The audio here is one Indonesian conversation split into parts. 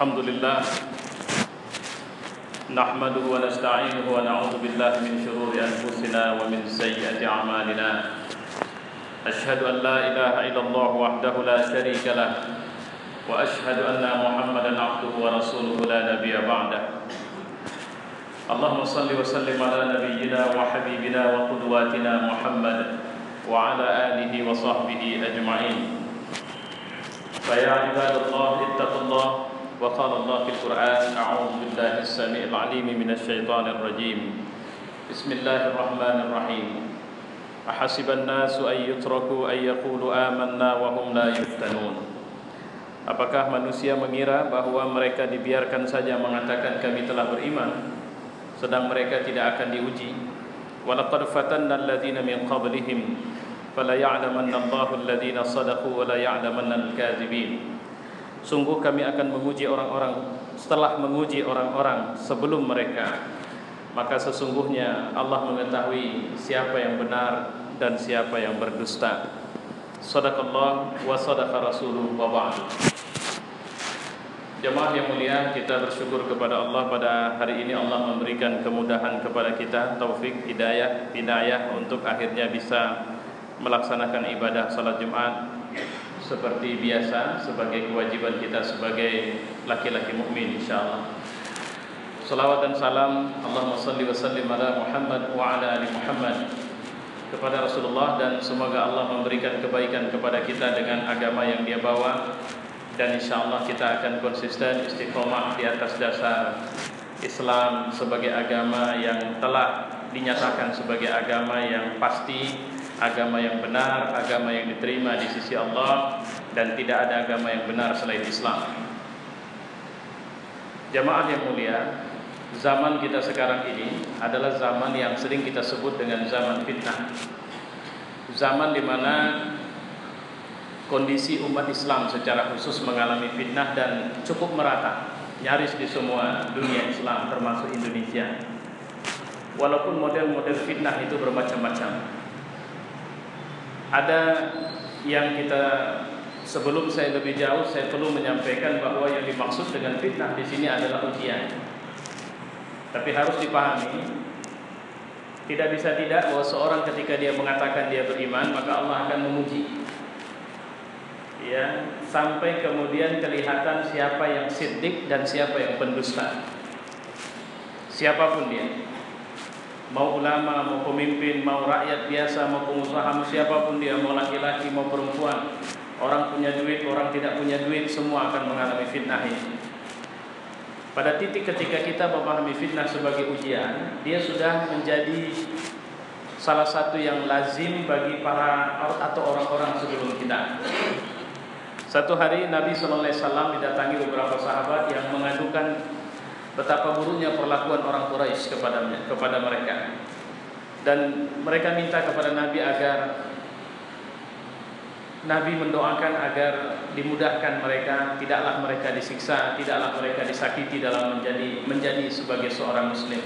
الحمد لله نحمده ونستعينه ونعوذ بالله من شرور أنفسنا ومن سيئات أعمالنا أشهد أن لا إله إلا الله وحده لا شريك له وأشهد أن محمدا عبده ورسوله لا نبي بعده اللهم صل وسلم على نبينا وحبيبنا وقدواتنا محمد وعلى آله وصحبه أجمعين فيا عباد الله اتقوا الله وقال الله في القرآن أعوذ بالله السميع العليم من الشيطان الرجيم بسم الله الرحمن الرحيم أحسب الناس أن يتركوا أن يقولوا آمنا وهم لا يفتنون. Apakah manusia mengira bahwa mereka dibiarkan saja mengatakan kami telah beriman, sedang mereka tidak akan diuji? Walaqad fatanna alladziina min qablihim fala ya'lamanna Allahu alladziina shadaqu wa la ya'lamanna al-kadzibin. Sungguh kami akan menguji orang-orang setelah menguji orang-orang sebelum mereka, maka sesungguhnya Allah mengetahui siapa yang benar dan siapa yang berdusta. Shadaqallah wa shadaqa rasuluhu wa ba'du. Jemaah yang mulia, kita bersyukur kepada Allah pada hari ini Allah memberikan kemudahan kepada kita, taufik, hidayah untuk akhirnya bisa melaksanakan ibadah salat Jumat seperti biasa sebagai kewajiban kita sebagai laki-laki mukmin insyaallah. Salawat dan salam Allahumma shalli wa sallim ala Muhammad wa ala ali Muhammad kepada Rasulullah, dan semoga Allah memberikan kebaikan kepada kita dengan agama yang Dia bawa, dan insyaallah kita akan konsisten istiqomah di atas dasar Islam sebagai agama yang telah dinyatakan sebagai agama yang pasti, agama yang benar, agama yang diterima di sisi Allah, dan tidak ada agama yang benar selain Islam. Jamaah yang mulia, zaman kita sekarang ini adalah zaman yang sering kita sebut dengan zaman fitnah. Zaman di mana kondisi umat Islam secara khusus mengalami fitnah dan cukup merata, nyaris di semua dunia Islam termasuk Indonesia. Walaupun model-model fitnah itu bermacam-macam. Ada yang kita, sebelum saya lebih jauh, saya perlu menyampaikan bahwa yang dimaksud dengan fitnah di sini adalah ujian. Tapi harus dipahami, tidak bisa tidak bahwa seorang ketika dia mengatakan dia beriman, maka Allah akan menguji. Ya, sampai kemudian kelihatan siapa yang siddiq dan siapa yang pendusta. Siapapun dia, mau ulama, mau pemimpin, mau rakyat biasa, mau pengusaha, mau siapapun dia, mau laki-laki, mau perempuan, orang punya duit, orang tidak punya duit, semua akan mengalami fitnah ini. Pada titik ketika kita memahami fitnah sebagai ujian, dia sudah menjadi salah satu yang lazim bagi para atau orang-orang sebelum kita. Satu hari Nabi SAW didatangi beberapa sahabat yang mengadukan betapa buruknya perlakuan orang Quraisy kepada mereka, dan mereka minta kepada Nabi agar Nabi mendoakan agar dimudahkan mereka, tidaklah mereka disiksa, tidaklah mereka disakiti dalam menjadi sebagai seorang muslim.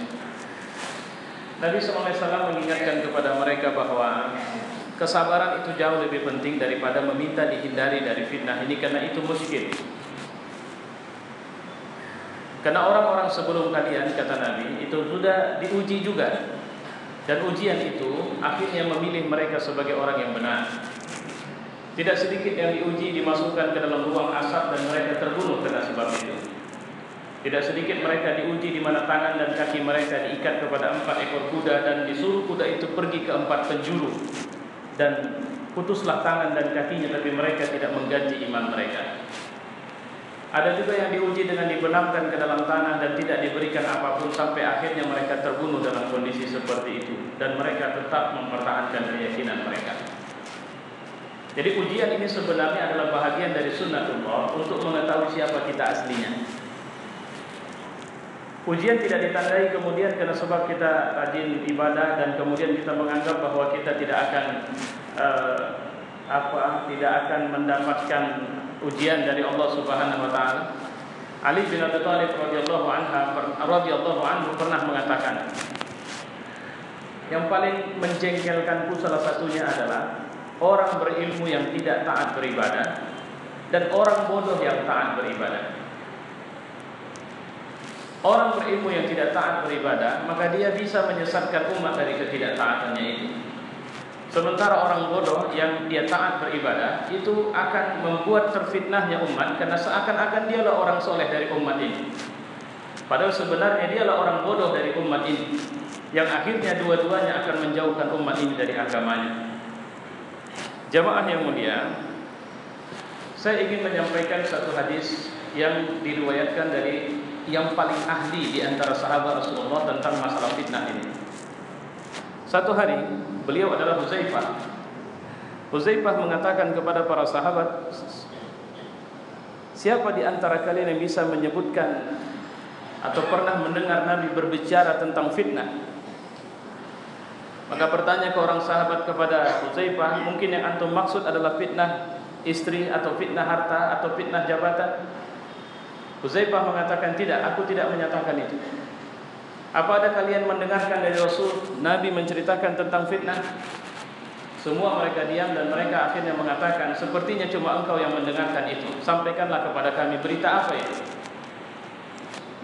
Nabi SAW mengingatkan kepada mereka bahwa kesabaran itu jauh lebih penting daripada meminta dihindari dari fitnah ini, karena itu musykil. Karena orang-orang sebelum kalian, kata Nabi, itu sudah diuji juga, dan ujian itu akhirnya memilih mereka sebagai orang yang benar. Tidak sedikit yang diuji dimasukkan ke dalam ruang asap dan mereka terbunuh karena sebab itu. Tidak sedikit mereka diuji di mana tangan dan kaki mereka diikat kepada 4 ekor kuda dan disuruh kuda itu pergi ke 4 penjuru, dan putuslah tangan dan kakinya, tapi mereka tidak mengganti iman mereka. Ada juga yang diuji dengan dibenamkan ke dalam tanah dan tidak diberikan apapun, sampai akhirnya mereka terbunuh dalam kondisi seperti itu, dan mereka tetap mempertahankan keyakinan mereka. Jadi ujian ini sebenarnya adalah bahagian dari sunnatullah untuk mengetahui siapa kita aslinya. Ujian tidak ditandai kemudian karena sebab kita rajin ibadah dan kemudian kita menganggap bahwa kita tidak akan mendapatkan ujian dari Allah Subhanahu wa taala. Ali bin Abi Thalib radhiyallahu anhu pernah mengatakan, yang paling menjengkelkanku salah satunya adalah orang berilmu yang tidak taat beribadah dan orang bodoh yang taat beribadah. Orang berilmu yang tidak taat beribadah, maka dia bisa menyesatkan umat dari ketidaktaatannya itu. Sementara orang bodoh yang dia taat beribadah, itu akan membuat terfitnahnya umat, karena seakan-akan dialah orang soleh dari umat ini. Padahal sebenarnya dialah orang bodoh dari umat ini, yang akhirnya dua-duanya akan menjauhkan umat ini dari agamanya. Jamaah yang mulia, saya ingin menyampaikan satu hadis yang diriwayatkan dari yang paling ahli di antara sahabat Rasulullah tentang masalah fitnah ini. Satu hari, beliau adalah Huzaifah. Huzaifah mengatakan kepada para sahabat, siapa di antara kalian yang bisa menyebutkan atau pernah mendengar Nabi berbicara tentang fitnah? Maka bertanya ke orang sahabat kepada Huzaifah, mungkin yang antum maksud adalah fitnah istri atau fitnah harta atau fitnah jabatan? Huzaifah mengatakan, tidak, aku tidak menyatakan itu. Apa ada kalian mendengarkan dari Rasul Nabi menceritakan tentang fitnah? Semua mereka diam dan mereka akhirnya mengatakan, sepertinya cuma engkau yang mendengarkan itu. Sampaikanlah kepada kami berita apa itu.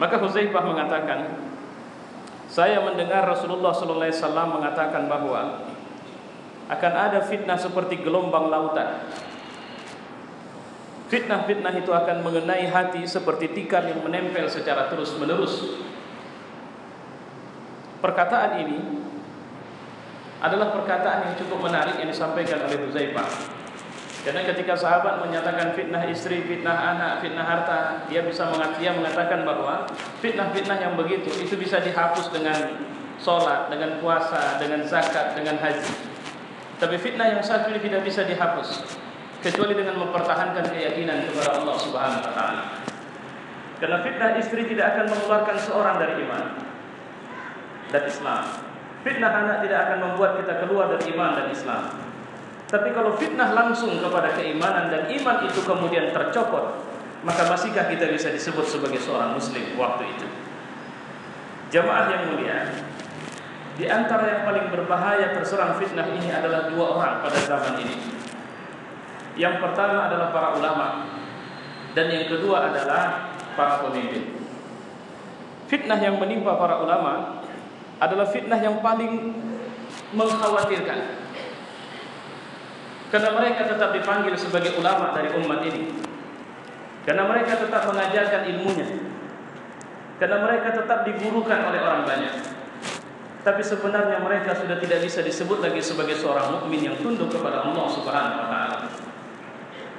Maka Huzaifah mengatakan, saya mendengar Rasulullah SAW mengatakan bahwa akan ada fitnah seperti gelombang lautan. Fitnah-fitnah itu akan mengenai hati seperti tikar yang menempel secara terus-menerus. Perkataan ini adalah perkataan yang cukup menarik yang disampaikan oleh Huzaifah. Karena ketika sahabat menyatakan fitnah istri, fitnah anak, fitnah harta, dia mengatakan bahwa fitnah-fitnah yang begitu itu bisa dihapus dengan sholat, dengan puasa, dengan zakat, dengan haji. Tapi fitnah yang satu ini tidak bisa dihapus kecuali dengan mempertahankan keyakinan kepada Allah Subhanahu wa taala. Karena fitnah istri tidak akan mengeluarkan seorang dari iman dan Islam. Fitnah anak tidak akan membuat kita keluar dari iman dan Islam. Tapi kalau fitnah langsung kepada keimanan dan iman itu kemudian tercopot, maka masihkah kita bisa disebut sebagai seorang muslim waktu itu? Jamaah yang mulia, di antara yang paling berbahaya terserang fitnah ini adalah dua orang pada zaman ini. Yang pertama adalah para ulama, dan yang kedua adalah para pemimpin. Fitnah yang menimpa para ulama adalah fitnah yang paling mengkhawatirkan, karena mereka tetap dipanggil sebagai ulama dari umat ini, karena mereka tetap mengajarkan ilmunya, karena mereka tetap digurukan oleh orang banyak. Tapi sebenarnya mereka sudah tidak bisa disebut lagi sebagai seorang mukmin yang tunduk kepada Allah Subhanahu wa taala,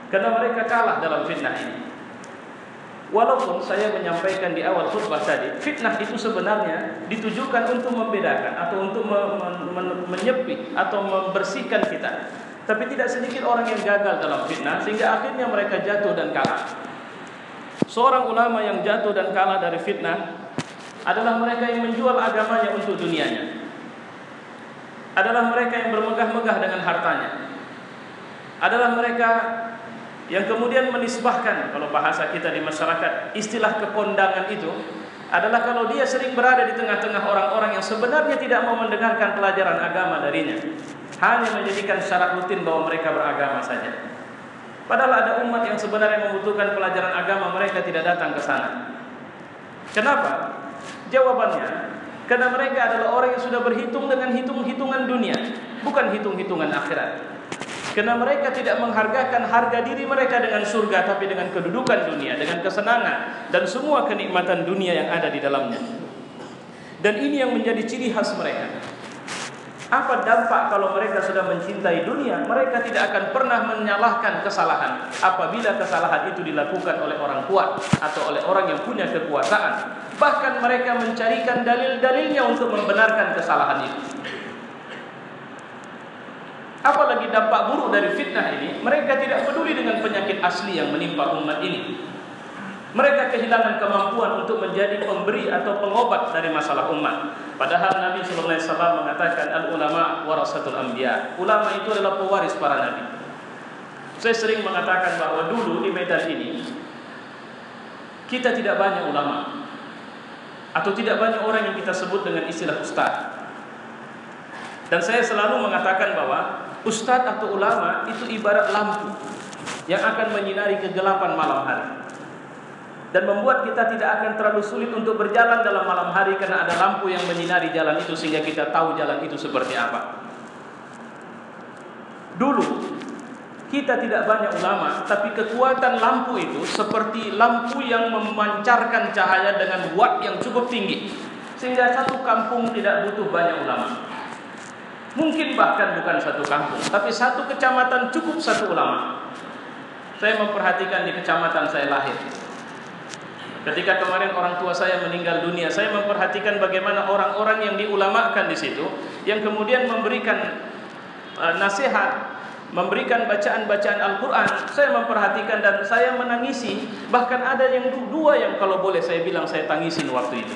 karena mereka kalah dalam fitnah ini. Walaupun saya menyampaikan di awal khutbah tadi, fitnah itu sebenarnya ditujukan untuk membedakan atau untuk menyepi atau membersihkan kita. Tapi tidak sedikit orang yang gagal dalam fitnah sehingga akhirnya mereka jatuh dan kalah. Seorang ulama yang jatuh dan kalah dari fitnah adalah mereka yang menjual agamanya untuk dunianya, adalah mereka yang bermegah-megah dengan hartanya, adalah mereka yang kemudian menisbahkan, kalau bahasa kita di masyarakat, istilah kekondangan itu adalah kalau dia sering berada di tengah-tengah orang-orang yang sebenarnya tidak mau mendengarkan pelajaran agama darinya, hanya menjadikan syarat rutin bahwa mereka beragama saja. Padahal ada umat yang sebenarnya membutuhkan pelajaran agama, mereka tidak datang ke sana. Kenapa? Jawabannya, karena mereka adalah orang yang sudah berhitung dengan hitung-hitungan dunia, bukan hitung-hitungan akhirat. Karena mereka tidak menghargakan harga diri mereka dengan surga, tapi dengan kedudukan dunia, dengan kesenangan dan semua kenikmatan dunia yang ada di dalamnya. Dan ini yang menjadi ciri khas mereka. Apa dampak kalau mereka sudah mencintai dunia? Mereka tidak akan pernah menyalahkan kesalahan apabila kesalahan itu dilakukan oleh orang kuat atau oleh orang yang punya kekuasaan. Bahkan mereka mencarikan dalil-dalilnya untuk membenarkan kesalahan itu. Apalagi dampak buruk dari fitnah ini, mereka tidak peduli dengan penyakit asli yang menimpa umat ini. Mereka kehilangan kemampuan untuk menjadi pemberi atau pengobat dari masalah umat. Padahal Nabi SAW mengatakan al-ulama warasatul anbiya. Ulama itu adalah pewaris para nabi. Saya sering mengatakan bahwa dulu di Medan ini kita tidak banyak ulama, atau tidak banyak orang yang kita sebut dengan istilah ustaz. Dan saya selalu mengatakan bahwa ustaz atau ulama itu ibarat lampu yang akan menyinari kegelapan malam hari. dan membuat kita tidak akan terlalu sulit untuk berjalan dalam malam hari karena ada lampu yang menyinari jalan itu sehingga kita tahu jalan itu seperti apa. Dulu kita tidak banyak ulama, tapi kekuatan lampu itu seperti lampu yang memancarkan cahaya dengan watt yang cukup tinggi, sehingga satu kampung tidak butuh banyak ulama. Mungkin bahkan bukan satu kampung, tapi satu kecamatan cukup satu ulama. Saya memperhatikan di kecamatan saya lahir. Ketika kemarin orang tua saya meninggal dunia, saya memperhatikan bagaimana orang-orang yang diulamakan di situ, yang kemudian memberikan nasihat, memberikan bacaan-bacaan Al-Quran. Saya memperhatikan dan saya menangisi. Bahkan ada yang dua yang kalau boleh saya bilang saya tangisin waktu itu.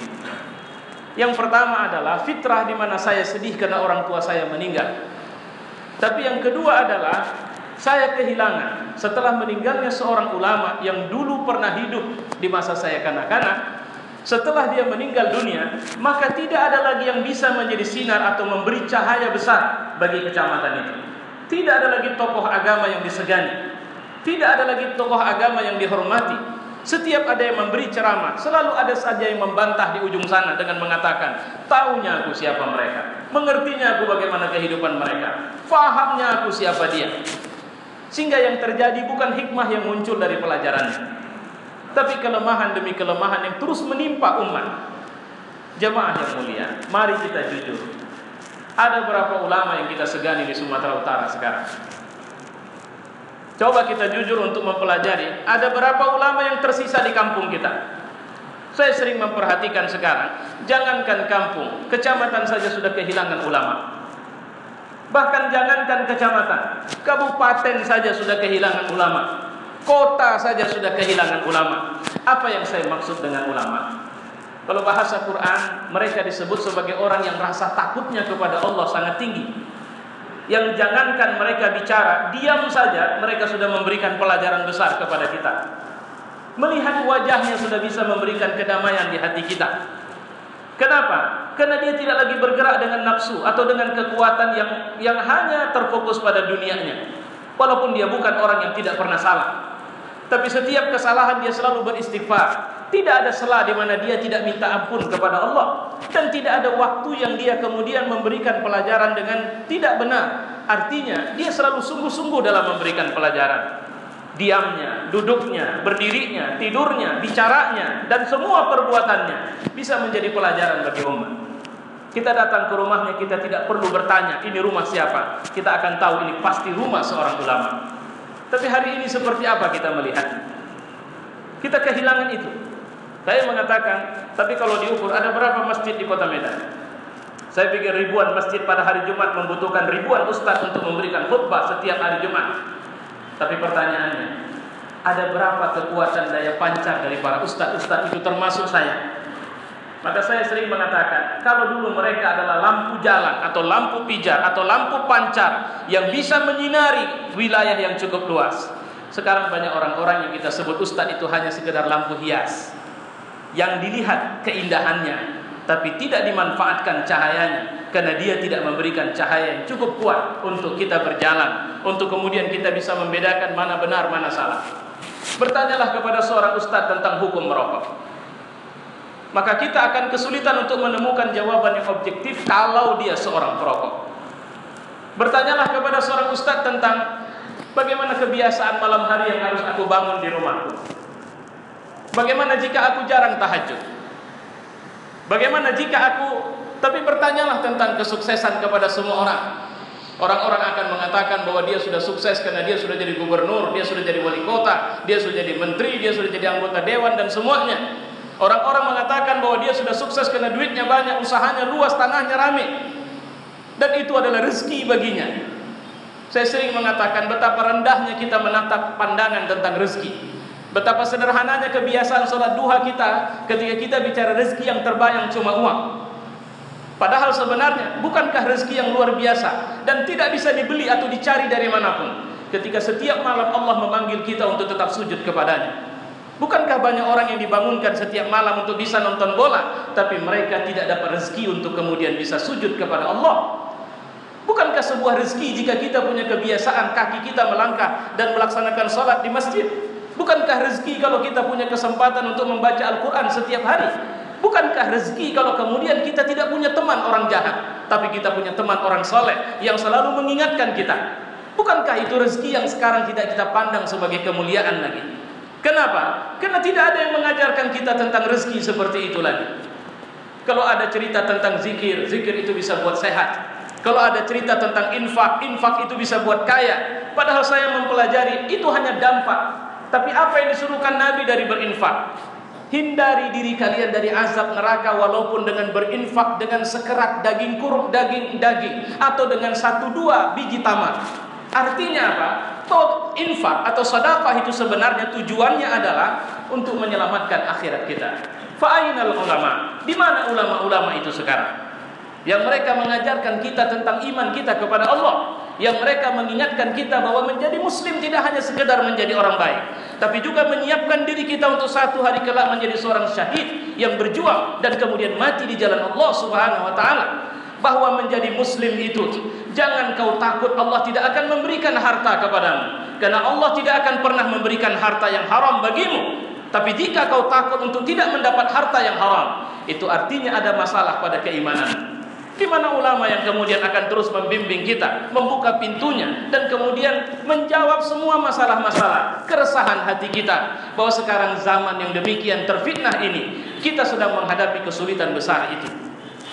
Yang pertama adalah fitrah di mana saya sedih karena orang tua saya meninggal. Tapi yang kedua adalah saya kehilangan setelah meninggalnya seorang ulama yang dulu pernah hidup di masa saya kanak-kanak. Setelah dia meninggal dunia, maka tidak ada lagi yang bisa menjadi sinar atau memberi cahaya besar bagi kecamatan itu. Tidak ada lagi tokoh agama yang disegani. Tidak ada lagi tokoh agama yang dihormati. Setiap ada yang memberi ceramah, selalu ada saja yang membantah di ujung sana dengan mengatakan, taunya aku siapa mereka, mengertinya aku bagaimana kehidupan mereka, fahamnya aku siapa dia. Sehingga yang terjadi bukan hikmah yang muncul dari pelajarannya, tapi kelemahan demi kelemahan yang terus menimpa umat. Jemaah yang mulia, mari kita jujur. Ada berapa ulama yang kita segani di Sumatera Utara sekarang? Coba kita jujur untuk mempelajari. Ada berapa ulama yang tersisa di kampung kita? Saya sering memperhatikan sekarang, jangankan kampung, kecamatan saja sudah kehilangan ulama. Bahkan jangankan kecamatan, kabupaten saja sudah kehilangan ulama. Kota saja sudah kehilangan ulama. Apa yang saya maksud dengan ulama? Kalau bahasa Quran, mereka disebut sebagai orang yang rasa takutnya kepada Allah sangat tinggi. Yang jangankan mereka bicara, diam saja mereka sudah memberikan pelajaran besar kepada kita. Melihat wajahnya sudah bisa memberikan kedamaian di hati kita. Kenapa? Karena dia tidak lagi bergerak dengan nafsu atau dengan kekuatan yang hanya terfokus pada dunianya. Walaupun dia bukan orang yang tidak pernah salah, tapi setiap kesalahan dia selalu beristighfar. Tidak ada celah di mana dia tidak minta ampun kepada Allah, dan tidak ada waktu yang dia kemudian memberikan pelajaran dengan tidak benar. Artinya dia selalu sungguh-sungguh dalam memberikan pelajaran. Diamnya, duduknya, berdirinya, tidurnya, bicaranya, dan semua perbuatannya bisa menjadi pelajaran bagi umat. Kita datang ke rumahnya, kita tidak perlu bertanya, ini rumah siapa? Kita akan tahu ini pasti rumah seorang ulama. Tapi hari ini seperti apa kita melihat? Kita kehilangan itu. Saya mengatakan, tapi kalau diukur ada berapa masjid di kota Medan? Saya pikir ribuan masjid pada hari Jumat membutuhkan ribuan ustaz untuk memberikan khutbah setiap hari Jumat. Tapi pertanyaannya, ada berapa kekuatan daya pancar dari para ustaz-ustaz itu termasuk saya? Maka saya sering mengatakan, kalau dulu mereka adalah lampu jalan atau lampu pijar atau lampu pancar yang bisa menyinari wilayah yang cukup luas. Sekarang banyak orang-orang yang kita sebut ustaz itu hanya sekedar lampu hias, yang dilihat keindahannya tapi tidak dimanfaatkan cahayanya, karena dia tidak memberikan cahaya yang cukup kuat untuk kita berjalan, untuk kemudian kita bisa membedakan mana benar mana salah. Bertanyalah kepada seorang ustaz tentang hukum merokok, maka kita akan kesulitan untuk menemukan jawaban yang objektif kalau dia seorang perokok. Bertanyalah kepada seorang ustaz tentang bagaimana kebiasaan malam hari yang harus aku bangun di rumahku. Bagaimana jika aku jarang tahajud? Bagaimana jika aku... Tapi bertanyalah tentang kesuksesan kepada semua orang. Orang-orang akan mengatakan bahwa dia sudah sukses karena dia sudah jadi gubernur, dia sudah jadi wali kota, dia sudah jadi menteri, dia sudah jadi anggota dewan dan semuanya. Orang-orang mengatakan bahwa dia sudah sukses karena duitnya banyak, usahanya luas, tanahnya rame, dan itu adalah rezeki baginya. Saya sering mengatakan betapa rendahnya kita menatap pandangan tentang rezeki. Betapa sederhananya kebiasaan sholat duha kita ketika kita bicara rezeki yang terbayang cuma uang. Padahal sebenarnya bukankah rezeki yang luar biasa dan tidak bisa dibeli atau dicari dari manapun, ketika setiap malam Allah memanggil kita untuk tetap sujud kepadanya. Bukankah banyak orang yang dibangunkan setiap malam untuk bisa nonton bola, tapi mereka tidak dapat rezeki untuk kemudian bisa sujud kepada Allah? Bukankah sebuah rezeki jika kita punya kebiasaan kaki kita melangkah dan melaksanakan sholat di masjid? Bukankah rezeki kalau kita punya kesempatan untuk membaca Al-Quran setiap hari? Bukankah rezeki kalau kemudian kita tidak punya teman orang jahat, tapi kita punya teman orang soleh yang selalu mengingatkan kita? Bukankah itu rezeki yang sekarang tidak kita pandang sebagai kemuliaan lagi? Kenapa? Karena tidak ada yang mengajarkan kita tentang rezeki seperti itu lagi. Kalau ada cerita tentang zikir, zikir itu bisa buat sehat. Kalau ada cerita tentang infak, infak itu bisa buat kaya. Padahal saya mempelajari itu hanya dampak. Tapi apa yang disuruhkan Nabi dari berinfak? Hindari diri kalian dari azab neraka walaupun dengan berinfak dengan sekerat daging kuruk, daging atau dengan 1-2 biji tamar. Artinya apa? Infak atau sedekah itu sebenarnya tujuannya adalah untuk menyelamatkan akhirat kita. Fa'ainal ulama? Di mana ulama-ulama itu sekarang? Yang mereka mengajarkan kita tentang iman kita kepada Allah, yang mereka mengingatkan kita bahwa menjadi muslim tidak hanya sekedar menjadi orang baik, tapi juga menyiapkan diri kita untuk satu hari kelak menjadi seorang syahid yang berjuang dan kemudian mati di jalan Allah Subhanahu wa taala. Bahwa menjadi muslim itu, jangan kau takut Allah tidak akan memberikan harta kepadamu, karena Allah tidak akan pernah memberikan harta yang haram bagimu. Tapi jika kau takut untuk tidak mendapat harta yang haram, itu artinya ada masalah pada keimanan. Di mana ulama yang kemudian akan terus membimbing kita, membuka pintunya, dan kemudian menjawab semua masalah-masalah keresahan hati kita, bahwa sekarang zaman yang demikian terfitnah ini, kita sedang menghadapi kesulitan besar itu.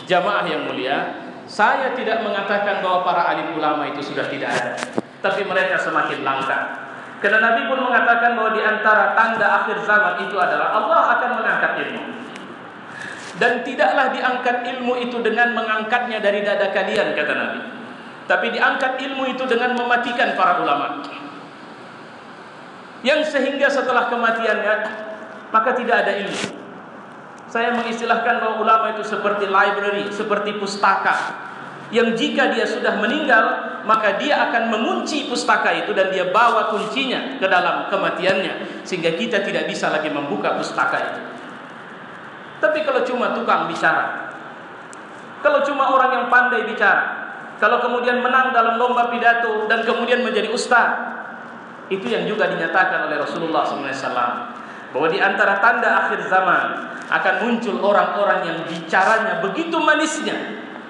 Jamaah yang mulia, saya tidak mengatakan bahwa para alim ulama itu sudah tidak ada, tapi mereka semakin langka. Karena Nabi pun mengatakan bahwa di antara tanda akhir zaman itu adalah Allah akan mengangkat ilmu. Dan tidaklah diangkat ilmu itu dengan mengangkatnya dari dada kalian, kata Nabi, tapi diangkat ilmu itu dengan mematikan para ulama, yang sehingga setelah kematiannya maka tidak ada ilmu. Saya mengistilahkan bahwa ulama itu seperti library, seperti pustaka, yang jika dia sudah meninggal maka dia akan mengunci pustaka itu dan dia bawa kuncinya ke dalam kematiannya, sehingga kita tidak bisa lagi membuka pustaka itu. Tapi kalau cuma tukang bicara, kalau cuma orang yang pandai bicara, kalau kemudian menang dalam lomba pidato dan kemudian menjadi ustaz, itu yang juga dinyatakan oleh Rasulullah SAW, bahwa di antara tanda akhir zaman akan muncul orang-orang yang bicaranya begitu manisnya,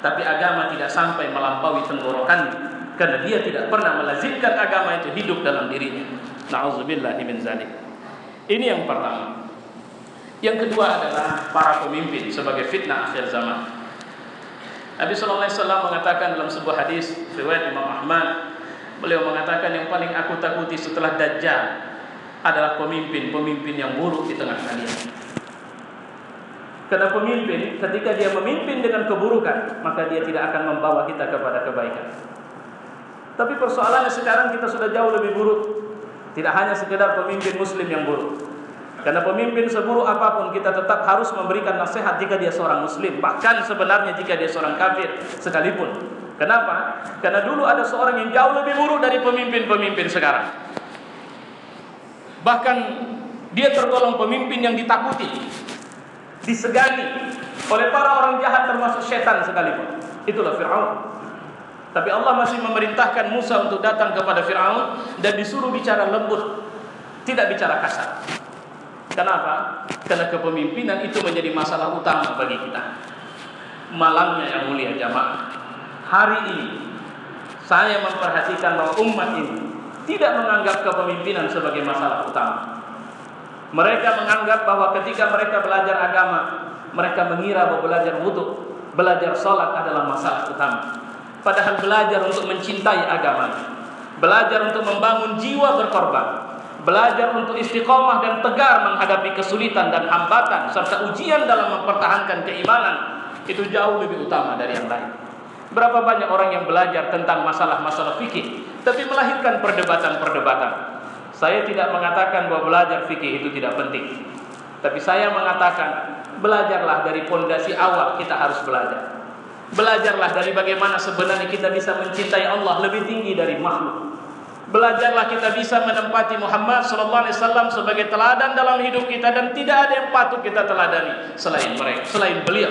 tapi agama tidak sampai melampaui tenggorokannya, karena dia tidak pernah melazimkan agama itu hidup dalam dirinya. Na'udzubillahi min dzalik. Ini yang pertama. Yang kedua adalah para pemimpin sebagai fitnah akhir zaman. Nabi SAW mengatakan dalam sebuah hadis riwayat Imam Ahmad, beliau mengatakan yang paling aku takuti setelah Dajjal adalah pemimpin-pemimpin yang buruk di tengah kalian. Karena pemimpin ketika dia memimpin dengan keburukan, maka dia tidak akan membawa kita kepada kebaikan. Tapi persoalannya sekarang kita sudah jauh lebih buruk. Tidak hanya sekedar pemimpin muslim yang buruk. Karena pemimpin seburuk apapun kita tetap harus memberikan nasihat jika dia seorang muslim, bahkan sebenarnya jika dia seorang kafir sekalipun. Kenapa? Karena dulu ada seorang yang jauh lebih buruk dari pemimpin-pemimpin sekarang. Bahkan dia tergolong pemimpin yang ditakuti, disegani oleh para orang jahat termasuk setan sekalipun. Itulah Fir'aun. Tapi Allah masih memerintahkan Musa untuk datang kepada Fir'aun dan disuruh bicara lembut, tidak bicara kasar. Kenapa? Karena kepemimpinan itu menjadi masalah utama bagi kita. Malangnya yang mulia jamaah, hari ini saya memperhatikan bahwa umat ini tidak menganggap kepemimpinan sebagai masalah utama. Mereka menganggap bahwa ketika mereka belajar agama, mereka mengira bahwa belajar wudhu, belajar sholat adalah masalah utama. Padahal belajar untuk mencintai agama, belajar untuk membangun jiwa berkorban, belajar untuk istiqomah dan tegar menghadapi kesulitan dan hambatan serta ujian dalam mempertahankan keimanan, itu jauh lebih utama dari yang lain. Berapa banyak orang yang belajar tentang masalah-masalah fikih tapi melahirkan perdebatan-perdebatan. Saya tidak mengatakan bahwa belajar fikih itu tidak penting, tapi saya mengatakan belajarlah dari pondasi awal. Kita harus belajar. Belajarlah dari bagaimana sebenarnya kita bisa mencintai Allah lebih tinggi dari makhluk. Belajarlah kita bisa menempati Muhammad SAW sebagai teladan dalam hidup kita, dan tidak ada yang patut kita teladani selain mereka, selain beliau.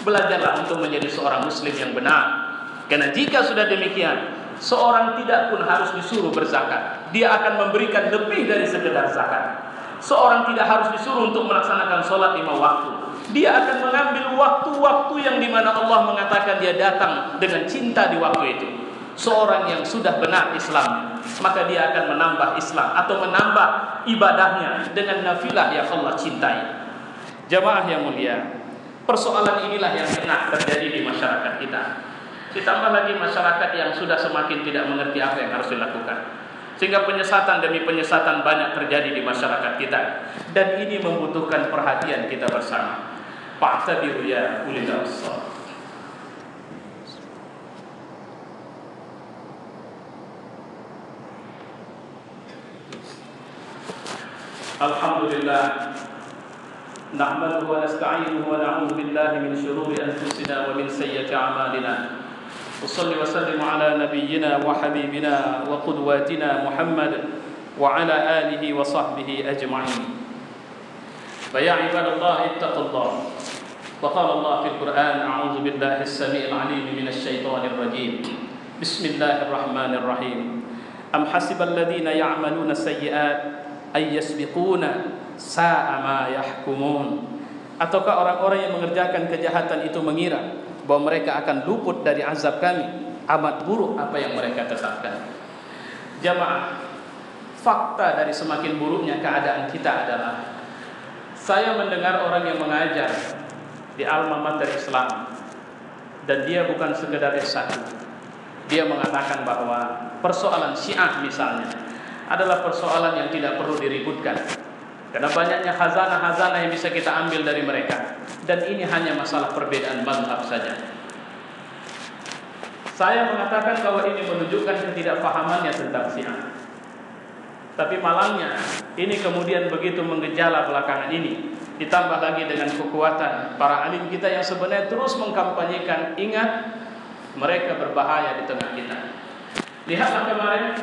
Belajarlah untuk menjadi seorang muslim yang benar. Karena jika sudah demikian, Seorang tidak pun harus disuruh berzakat. Dia akan memberikan lebih dari sekedar zakat. Seorang tidak harus disuruh untuk melaksanakan sholat 5 waktu. Dia akan mengambil waktu-waktu yang dimana Allah mengatakan dia datang dengan cinta di waktu itu. Seorang yang sudah benar Islam, maka dia akan menambah Islam atau menambah ibadahnya dengan nafilah yang Allah cintai. Jamaah yang mulia, persoalan inilah yang tengah terjadi di masyarakat kita. Ditambah lagi masyarakat yang sudah semakin tidak mengerti apa yang harus dilakukan, sehingga penyesatan demi penyesatan banyak terjadi di masyarakat kita. Dan ini membutuhkan perhatian kita bersama. Fa'tabiru ya ulil absar. Alhamdulillah, nahmaduhu wa nasta'inuhu wa na'udzu billahi min shururi anfusina wa min sayyiati a'malina. Wassalli wa sallimu ala nabiyyina wa habibina wa qudwatina Muhammad wa ala alihi wa sahbihi ajma'in. Fa ya ibadallah ittaqullah. Wa qala Allah fil Qur'an, a'udzu billahi as-sami'il 'alim minasy syaithanir rajim. Bismillahirrahmanirrahim. Am hasibal ladzina ya'maluna sayyi'at ay yasbiquna sa'a ma yahkumun. Ataukah orang-orang yang mengerjakan kejahatan itu mengira bahwa mereka akan luput dari azab kami? Amat buruk apa yang mereka tetapkan. Jamaah, fakta dari semakin buruknya keadaan kita adalah, saya mendengar orang yang mengajar di alma mater Islam, dan dia bukan sekedar S1. Dia mengatakan bahwa persoalan Syiah misalnya adalah persoalan yang tidak perlu diributkan, karena banyaknya khazanah-khazanah yang bisa kita ambil dari mereka, dan ini hanya masalah perbedaan mazhab saja. Saya mengatakan bahwa ini menunjukkan ketidakfahamannya tentang Syiah. Tapi malangnya, ini kemudian begitu menggejala belakangan ini, ditambah lagi dengan kekuatan para alim kita yang sebenarnya terus mengkampanyekan, ingat, mereka berbahaya di tengah kita. Lihatlah kemarin,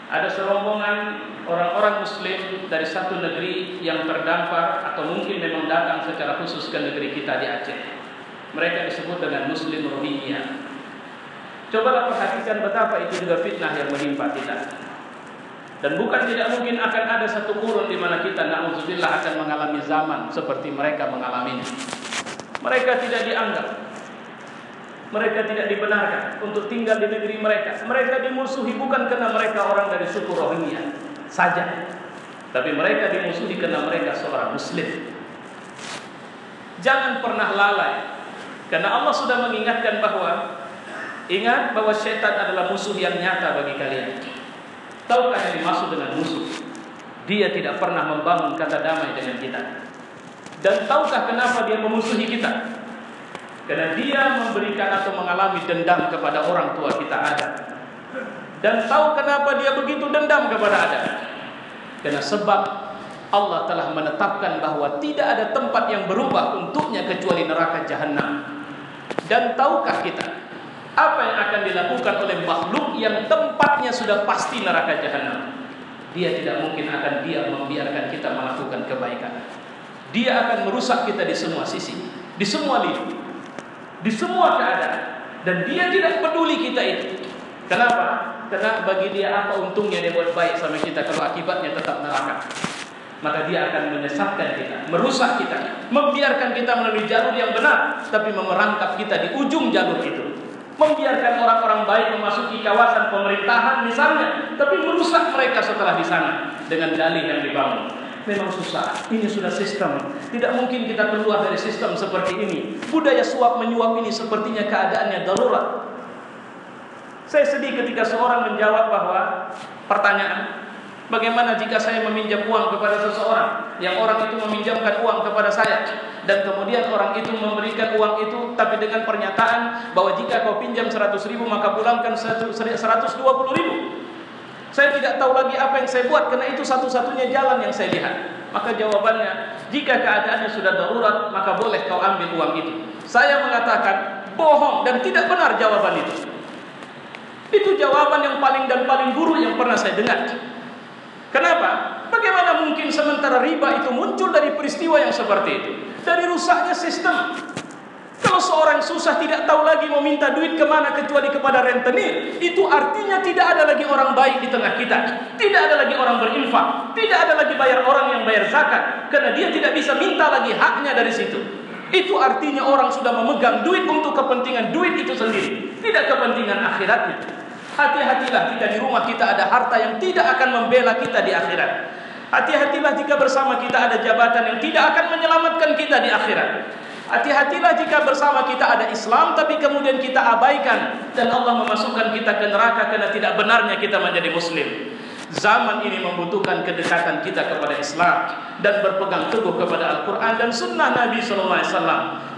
ada serombongan orang-orang muslim dari satu negeri yang terdampar atau mungkin memang datang secara khusus ke negeri kita di Aceh. Mereka disebut dengan Muslim Rohingya. Cobalah perhatikan betapa itu juga fitnah yang menimpa kita. Dan bukan tidak mungkin akan ada satu kurun di mana kita na'udzubillah akan mengalami zaman seperti mereka mengalaminya. Mereka tidak dianggap, mereka tidak dibenarkan untuk tinggal di negeri mereka. Mereka dimusuhi bukan karena mereka orang dari suku Rohingya saja, tapi mereka dimusuhi karena mereka seorang muslim. Jangan pernah lalai, karena Allah sudah mengingatkan bahwa, ingat bahwa syaitan adalah musuh yang nyata bagi kalian. Tahukah yang dimaksud dengan musuh? Dia tidak pernah membangun kata damai dengan kita. Dan tahukah kenapa dia memusuhi kita? Karena dia memberikan atau mengalami dendam kepada orang tua kita Adam. Dan tahu kenapa dia begitu dendam kepada Adam? Karena sebab Allah telah menetapkan bahwa tidak ada tempat yang berubah untuknya kecuali neraka jahanam. Dan tahukah kita apa yang akan dilakukan oleh makhluk yang tempatnya sudah pasti neraka jahanam? Dia tidak mungkin akan diam membiarkan kita melakukan kebaikan. Dia akan merusak kita di semua sisi, di semua lini, di semua keadaan. Dan dia tidak peduli kita itu. Kenapa? Karena bagi dia apa untungnya dia buat baik sama kita kalau akibatnya tetap neraka. Maka dia akan menyesatkan kita, merusak kita, membiarkan kita melalui jalur yang benar, tapi memerangkap kita di ujung jalur itu. Membiarkan orang-orang baik memasuki kawasan pemerintahan misalnya, tapi merusak mereka setelah di sana dengan dalih yang dibangun. Memang susah. Ini sudah sistem. Tidak mungkin kita keluar dari sistem seperti ini. Budaya suap menyuap ini sepertinya keadaannya darurat. Saya sedih ketika seorang menjawab bahwa pertanyaan, bagaimana jika saya meminjam uang kepada seseorang, yang orang itu meminjamkan uang kepada saya, dan kemudian orang itu memberikan uang itu tapi dengan pernyataan bahwa jika kau pinjam 100.000 maka pulangkan 120.000. Saya tidak tahu lagi apa yang saya buat, karena itu satu-satunya jalan yang saya lihat. Maka jawabannya, jika keadaannya sudah darurat maka boleh kau ambil uang itu. Saya mengatakan bohong dan tidak benar jawaban itu. Itu jawaban yang paling buruk yang pernah saya dengar. Kenapa? Bagaimana mungkin sementara riba itu muncul dari peristiwa yang seperti itu? Dari rusaknya sistem. Kalau Kalau seorang susah tidak tahu lagi mau minta duit kemana kecuali kepada rentenir, itu artinya tidak ada lagi orang baik di tengah kita. Tidak ada lagi orang berinfak, tidak ada lagi orang yang bayar zakat, karena dia tidak bisa minta lagi haknya dari situ. Itu artinya orang sudah memegang duit untuk kepentingan duit itu sendiri, tidak kepentingan akhiratnya. Hati-hatilah jika di rumah kita ada harta yang tidak akan membela kita di akhirat. Hati-hatilah jika bersama kita ada jabatan yang tidak akan menyelamatkan kita di akhirat. Hati-hatilah jika bersama kita ada Islam tapi kemudian kita abaikan dan Allah memasukkan kita ke neraka karena tidak benarnya kita menjadi muslim. Zaman ini membutuhkan kedekatan kita kepada Islam dan berpegang teguh kepada Al-Quran dan sunnah Nabi SAW.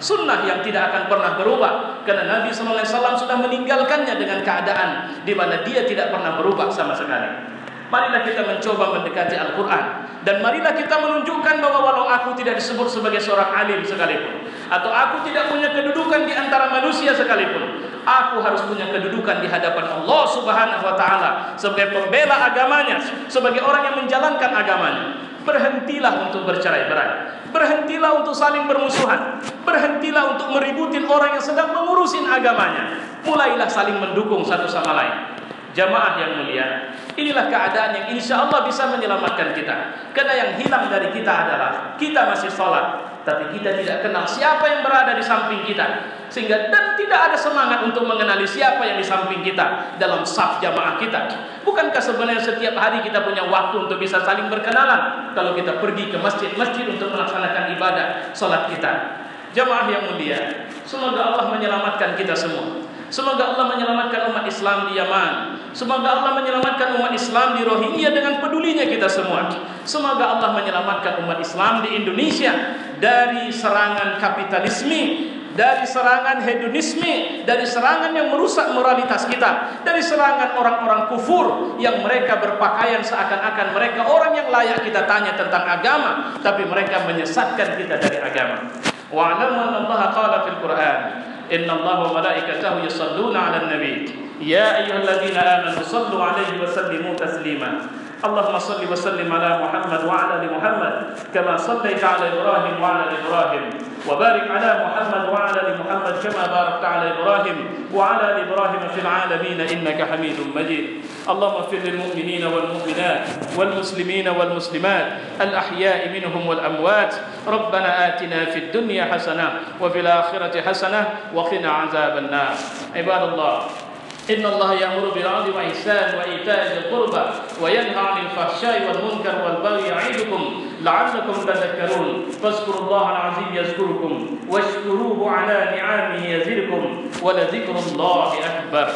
Sunnah yang tidak akan pernah berubah karena Nabi SAW sudah meninggalkannya dengan keadaan di mana dia tidak pernah berubah sama sekali. Marilah kita mencoba mendekati Al-Quran dan marilah kita menunjukkan bahwa walau aku tidak disebut sebagai seorang alim sekalipun, atau aku tidak punya kedudukan di antara manusia sekalipun, aku harus punya kedudukan di hadapan Allah Subhanahu wa Ta'ala sebagai pembela agamanya, sebagai orang yang menjalankan agamanya. Berhentilah untuk bercerai-berai, berhentilah untuk saling bermusuhan, berhentilah untuk meributin orang yang sedang mengurusin agamanya. Mulailah saling mendukung satu sama lain. Jamaah yang mulia, inilah keadaan yang insya Allah bisa menyelamatkan kita. Karena yang hilang dari kita adalah kita masih sholat, tapi kita tidak kenal siapa yang berada di samping kita, sehingga dan tidak ada semangat untuk mengenali siapa yang di samping kita dalam saf jamaah kita. Bukankah sebenarnya setiap hari kita punya waktu untuk bisa saling berkenalan kalau kita pergi ke masjid-masjid untuk melaksanakan ibadah sholat kita? Jamaah yang mulia, semoga Allah menyelamatkan kita semua. Semoga Allah menyelamatkan umat Islam di Yaman. Semoga Allah menyelamatkan umat Islam di Rohingya dengan pedulinya kita semua. Semoga Allah menyelamatkan umat Islam di Indonesia dari serangan kapitalisme, dari serangan hedonisme, dari serangan yang merusak moralitas kita, dari serangan orang-orang kufur yang mereka berpakaian seakan-akan mereka orang yang layak kita tanya tentang agama, tapi mereka menyesatkan kita dari agama. Wa'lamu anna Allah qala fil Qur'an, inna Allah wa malaikatahu yusalluna 'alan nabi ya ayyuhalladzina amanu sallu 'alaihi wa sallimu taslima. Allahumma salli wa sallim ala Muhammad wa ala ali Muhammad kama sallaita ala Ibrahim wa ala ali Ibrahim wa barik ala Muhammad wa ala ali Muhammad kama barakta ala Ibrahim wa ala ali Ibrahim fil alamin innaka Hamidum Majid. Allahumma ighfir lil mu'minina wal mu'minat wal muslimina wal muslimat al ahya'i minhum wal amwat. Rabbana atina fid dunya hasanah wa fil akhirati hasanah wa qina 'adzaban nar. Ibadallah, إن الله يأمر بالعدل والإحسان وإيتاء ذي القربى وينهى عن الفحشاء والمنكر والبغي يعظكم لعلكم تذكرون فاذكروا الله العظيم يذكركم واشكروه على نعمه يزدكم ولذكر الله أكبر.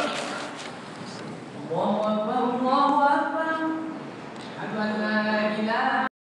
الله أكبر الله